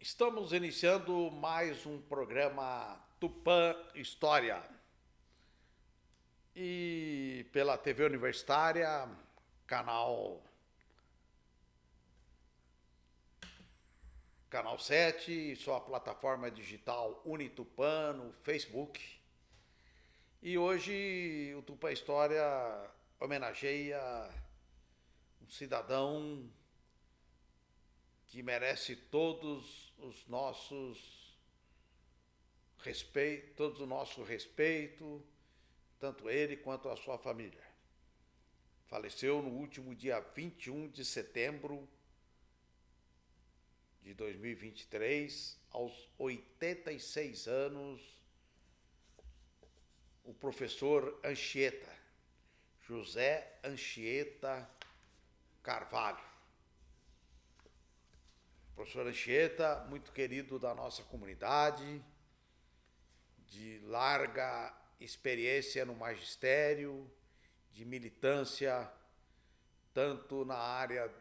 Estamos iniciando mais um programa Tupã História. E pela TV Universitária, canal 7, sua plataforma digital Unitupã no Facebook. E hoje o Tupã História homenageia um cidadão que merece todos os nossos respeito, todo o nosso respeito, tanto ele quanto a sua família. Faleceu no último dia 21 de setembro de 2023, aos 86 anos, o professor Anchieta, José Anchieta Carvalho. Professor Anchieta, muito querido da nossa comunidade, de larga experiência no magistério, de militância, tanto na área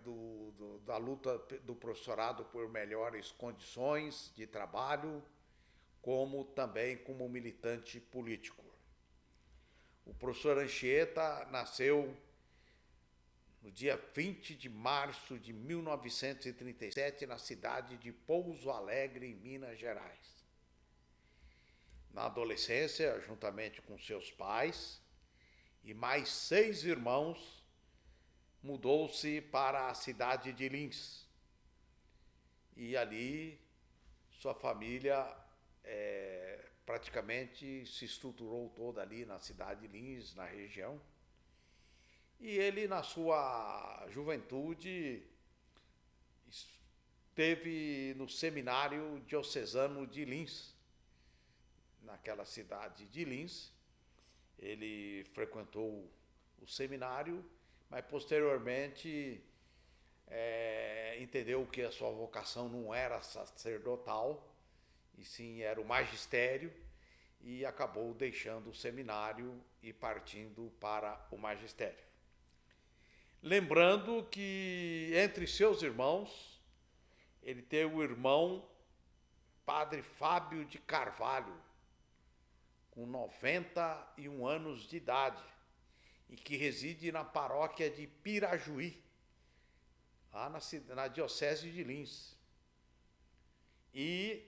da luta do professorado por melhores condições de trabalho, como também como militante político. O professor Anchieta nasceu no dia 20 de março de 1937, na cidade de Pouso Alegre, em Minas Gerais. Na adolescência, juntamente com seus pais e mais 6 irmãos, mudou-se para a cidade de Lins. E ali, sua família praticamente se estruturou toda ali na cidade de Lins, na região. E ele, na sua juventude, esteve no seminário diocesano de Lins, naquela cidade de Lins. Ele frequentou o seminário, mas posteriormente entendeu que a sua vocação não era sacerdotal, e sim era o magistério, e acabou deixando o seminário e partindo para o magistério. Lembrando que entre seus irmãos, ele tem o irmão Padre Fábio de Carvalho, com 91 anos de idade, e que reside na paróquia de Pirajuí, lá na diocese de Lins. E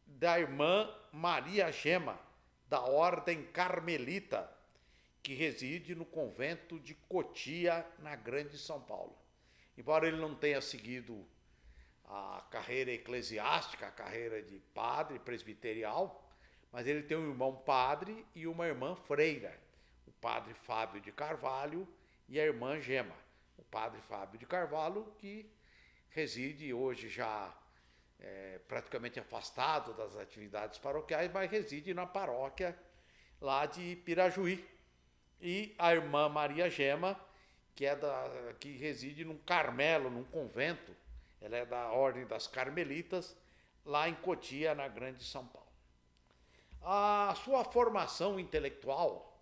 da irmã Maria Gema, da Ordem Carmelita, que reside no convento de Cotia, na Grande São Paulo. Embora ele não tenha seguido a carreira eclesiástica, a carreira de padre presbiterial, mas ele tem um irmão padre e uma irmã freira, o padre Fábio de Carvalho e a irmã Gema. O padre Fábio de Carvalho, que reside hoje já praticamente afastado das atividades paroquiais, mas reside na paróquia lá de Pirajuí. E a irmã Maria Gema, que reside num Carmelo, num convento, ela é da Ordem das Carmelitas, lá em Cotia, na Grande São Paulo. A sua formação intelectual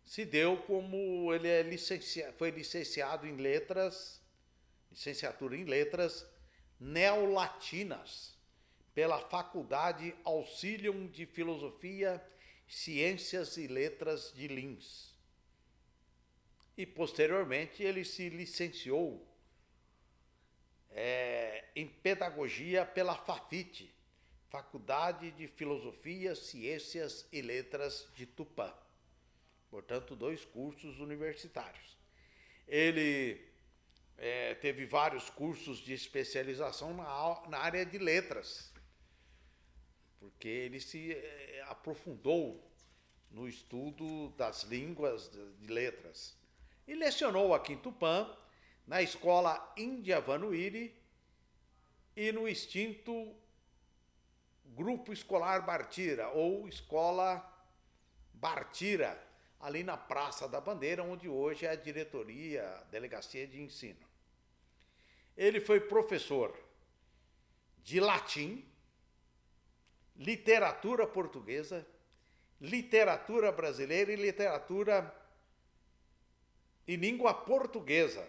se deu como ele foi licenciado em letras, licenciatura em letras neolatinas, pela Faculdade Auxilium de Filosofia, Ciências e Letras de Lins. E, posteriormente, ele se licenciou em Pedagogia pela FAFIT, Faculdade de Filosofia, Ciências e Letras de Tupã. Portanto, 2 cursos universitários. Ele teve vários cursos de especialização na área de letras, porque ele se aprofundou no estudo das línguas de letras. E lecionou aqui em Tupã, na Escola Índia Vanuiri e no extinto Grupo Escolar Bartira, ou Escola Bartira, ali na Praça da Bandeira, onde hoje é a diretoria, a Delegacia de Ensino. Ele foi professor de latim, literatura portuguesa, literatura brasileira e literatura e língua portuguesa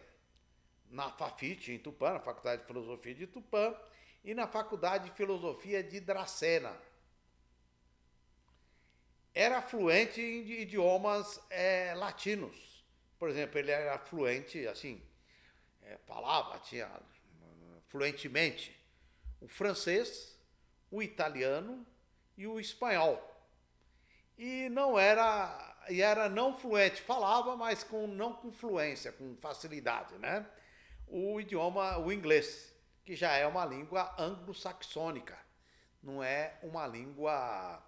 na Fafit, em Tupã, na Faculdade de Filosofia de Tupã, e na Faculdade de Filosofia de Dracena. Era fluente em idiomas latinos. Por exemplo, ele era fluente, assim, falava, tinha fluentemente o francês, o italiano e o espanhol. E era não fluente, falava, mas não com fluência, com facilidade, né? O inglês, que já é uma língua anglo-saxônica, não é uma língua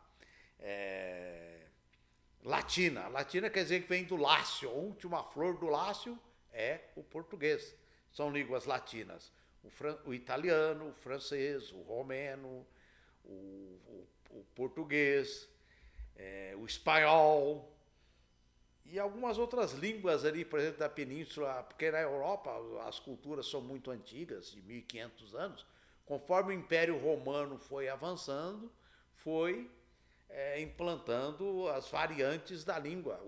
latina. Latina quer dizer que vem do Lácio, a última flor do Lácio é o português. São línguas latinas. O italiano, o francês, o romeno, o português, o espanhol e algumas outras línguas ali, por exemplo, da península, porque na Europa as culturas são muito antigas, de 1500 anos. Conforme o Império Romano foi avançando, foi implantando as variantes da língua.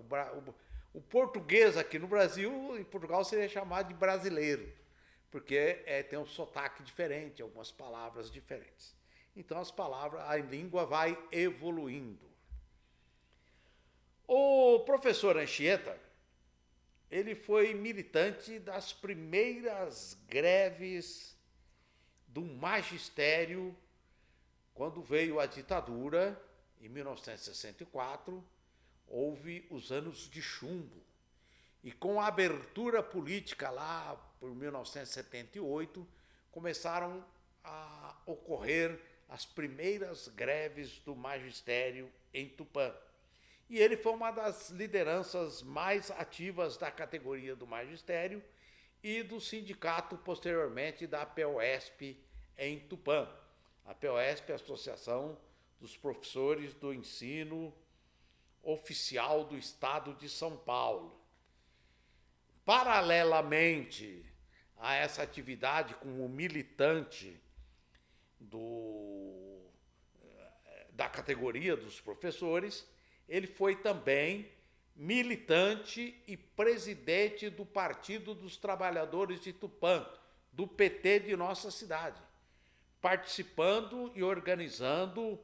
O português aqui no Brasil, em Portugal, seria chamado de brasileiro, porque tem um sotaque diferente, algumas palavras diferentes. Então a língua vai evoluindo. O professor Anchieta, ele foi militante das primeiras greves do magistério quando veio a ditadura. Em 1964, houve os anos de chumbo. E com a abertura política lá por 1978, começaram a ocorrer as primeiras greves do magistério em Tupã. E ele foi uma das lideranças mais ativas da categoria do magistério e do sindicato, posteriormente, da APOESP em Tupã. A APOESP é a Associação dos Professores do Ensino Oficial do Estado de São Paulo. Paralelamente a essa atividade como militante da categoria dos professores, ele foi também militante e presidente do Partido dos Trabalhadores de Tupã, do PT de nossa cidade, participando e organizando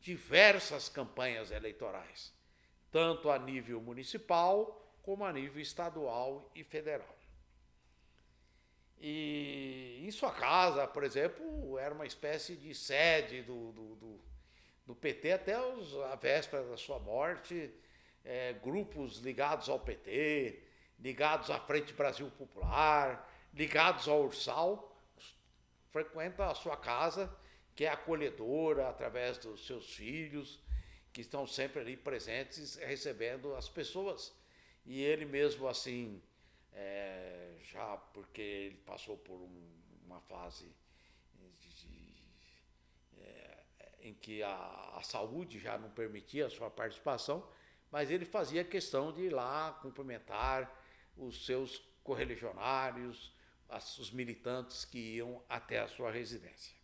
diversas campanhas eleitorais, tanto a nível municipal como a nível estadual e federal. E em sua casa, por exemplo, era uma espécie de sede do PT até a véspera da sua morte, grupos ligados ao PT, ligados à Frente Brasil Popular, ligados ao Ursal, frequentam a sua casa, que é acolhedora através dos seus filhos, que estão sempre ali presentes, recebendo as pessoas. E ele mesmo, assim, já porque ele passou por uma fase em que a saúde já não permitia a sua participação, mas ele fazia questão de ir lá cumprimentar os seus correligionários, os militantes que iam até a sua residência.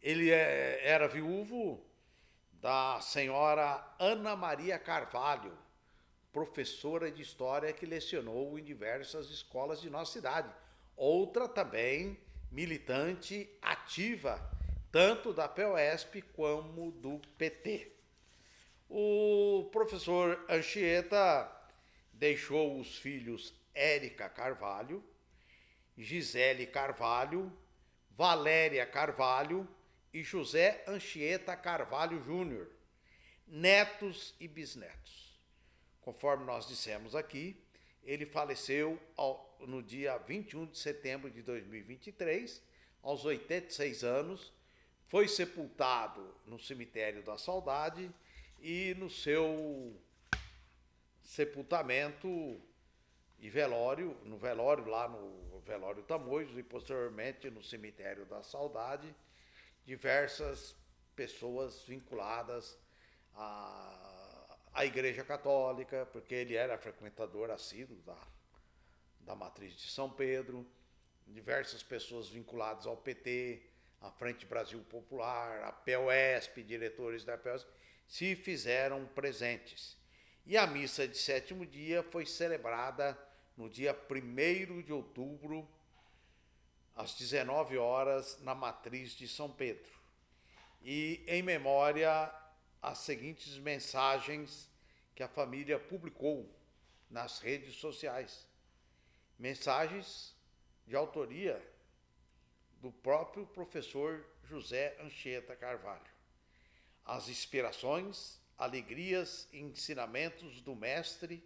Ele era viúvo da senhora Ana Maria Carvalho, professora de história que lecionou em diversas escolas de nossa cidade. Outra também militante ativa, tanto da POESP como do PT. O professor Anchieta deixou os filhos Érica Carvalho, Gisele Carvalho, Valéria Carvalho e José Anchieta Carvalho Júnior, netos e bisnetos. Conforme nós dissemos aqui, ele faleceu no dia 21 de setembro de 2023, aos 86 anos, foi sepultado no Cemitério da Saudade e no seu sepultamento e velório, no velório lá no Velório Tamoios e posteriormente no Cemitério da Saudade, diversas pessoas vinculadas à Igreja Católica, porque ele era frequentador assíduo da Matriz de São Pedro, diversas pessoas vinculadas ao PT, à Frente Brasil Popular, à POESP, diretores da POESP, se fizeram presentes. E a missa de sétimo dia foi celebrada no dia 1º de outubro, às 19 horas, na Matriz de São Pedro. E em memória, as seguintes mensagens que a família publicou nas redes sociais. Mensagens de autoria do próprio professor José Anchieta Carvalho. As inspirações, alegrias e ensinamentos do mestre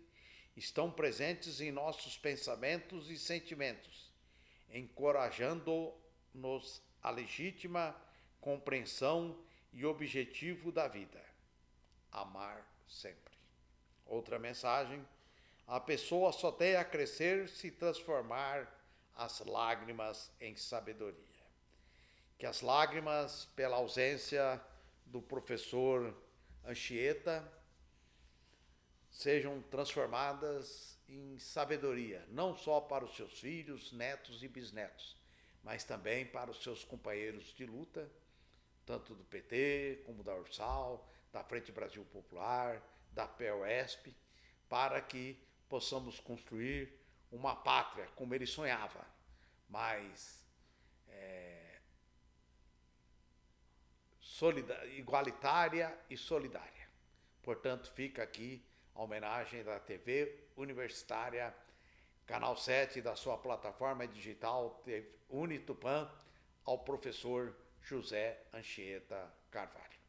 estão presentes em nossos pensamentos e sentimentos, encorajando-nos à legítima compreensão e objetivo da vida: amar sempre. Outra mensagem: a pessoa só tem a crescer se transformar as lágrimas em sabedoria. Que as lágrimas, pela ausência do professor Anchieta, sejam transformadas em sabedoria, não só para os seus filhos, netos e bisnetos, mas também para os seus companheiros de luta, tanto do PT como da Ursal, da Frente Brasil Popular, da PEUESP, para que possamos construir uma pátria como ele sonhava, mais igualitária e solidária. Portanto, fica aqui a homenagem da TV Universitária, Canal 7, da sua plataforma digital Unitupã, ao professor José Anchieta Carvalho.